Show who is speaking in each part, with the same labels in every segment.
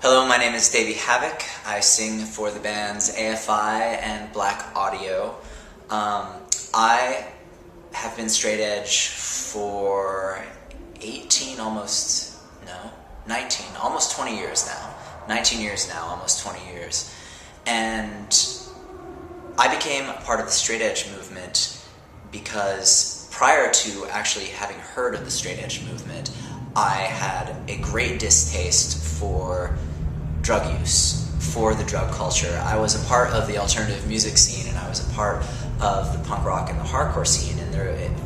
Speaker 1: Hello, my name is Davey Havok. I sing for the bands AFI and Black Audio. I have been straight edge for 19, almost 20 years now. 19 years now, almost 20 years. And I became a part of the straight edge movement because prior to actually having heard of the straight edge movement, I had a great distaste for drug use, for the drug culture. I was a part of the alternative music scene, and I was a part of the punk rock and the hardcore scene, and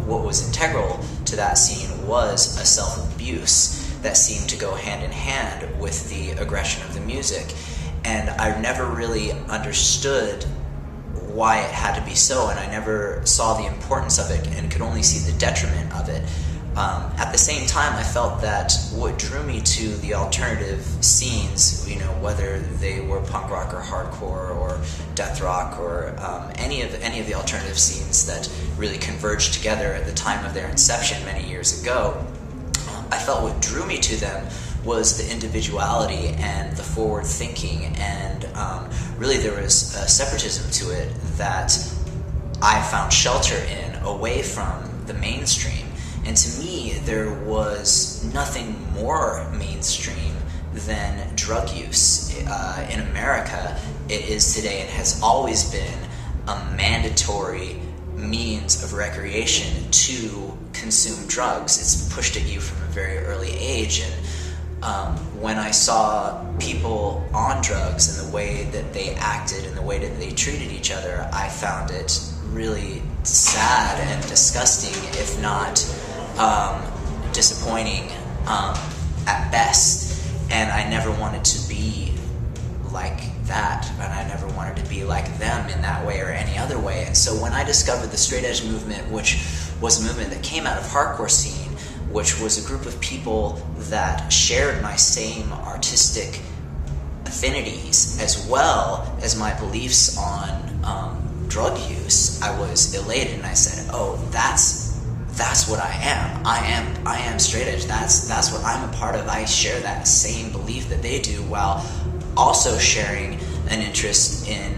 Speaker 1: what was integral to that scene was a self-abuse that seemed to go hand in hand with the aggression of the music. And I never really understood why it had to be so, and I never saw the importance of it and could only see the detriment of it. At the same time, I felt that what drew me to the alternative scenes, whether they were punk rock or hardcore or death rock or any of the alternative scenes that really converged together at the time of their inception many years ago, I felt what drew me to them was the individuality and the forward thinking, and really there was a separatism to it that I found shelter in, away from the mainstream. And to me, there was nothing more mainstream than drug use. In America, it is today and has always been a mandatory means of recreation to consume drugs. It's pushed at you from a very early age, and when I saw people on drugs and the way that they acted and the way that they treated each other, I found it really sad and disgusting, if not disappointing at best. And I never wanted to be like that, and I never wanted to be like them in that way or any other way. And so when I discovered the straight edge movement, which was a movement that came out of hardcore scene, which was a group of people that shared my same artistic affinities as well as my beliefs on drug use, I was elated, and I said, "Oh, that's what I am. I am straight edge. That's what I'm a part of. I share that same belief that they do, while also sharing an interest in,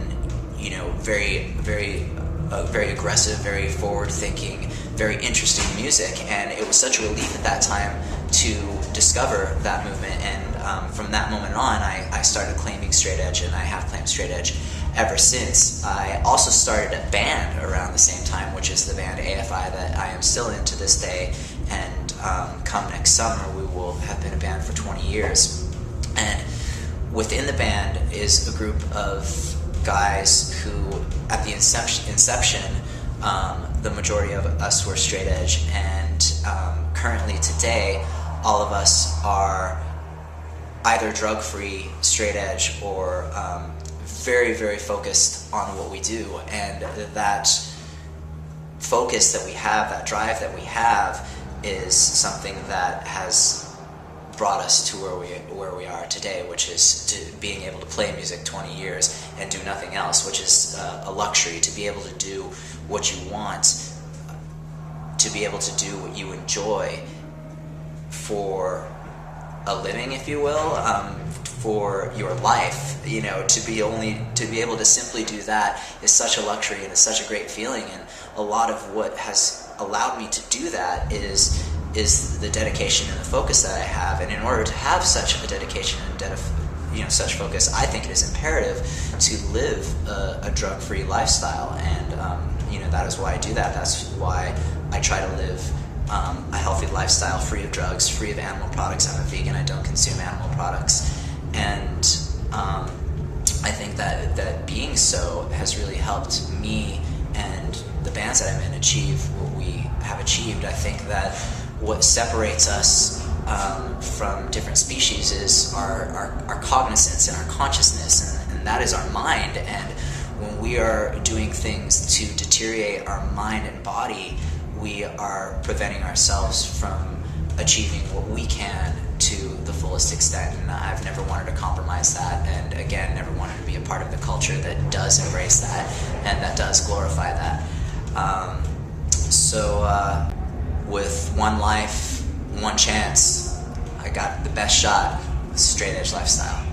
Speaker 1: very aggressive, very forward-thinking, very interesting music." And it was such a relief at that time to discover that movement. And from that moment on, I started claiming straight edge, and I have claimed straight edge ever since. I also started a band around the same time, which is the band AFI that I am still in to this day, and come next summer we will have been a band for 20 years. And within the band is a group of guys who, at the inception, the majority of us were straight edge, and currently today all of us are either drug-free, straight edge, or very, very focused on what we do. And that focus that we have, that drive that we have, is something that has brought us to where we are today, which is to being able to play music 20 years and do nothing else, which is a luxury, to be able to do what you want, to be able to do what you enjoy for a living, if you will, for your life. To be able to simply do that is such a luxury, and it's such a great feeling. And a lot of what has allowed me to do that is the dedication and the focus that I have. And in order to have such a dedication and such focus, I think it is imperative to live a drug-free lifestyle. And that is why I do that. That's why I try to live a healthy lifestyle, free of drugs, free of animal products. I'm a vegan. I don't consume animal products. And I think that being so has really helped me and the bands that I'm in achieve what we have achieved. I think that what separates us from different species is our cognizance and our consciousness, and that is our mind. And when we are doing things to deteriorate our mind and body, we are preventing ourselves from achieving what we can to the fullest extent. And I've never wanted to compromise that, and again, never wanted to be a part of the culture that does embrace that and that does glorify that. With one life, one chance, I got the best shot, straight edge lifestyle.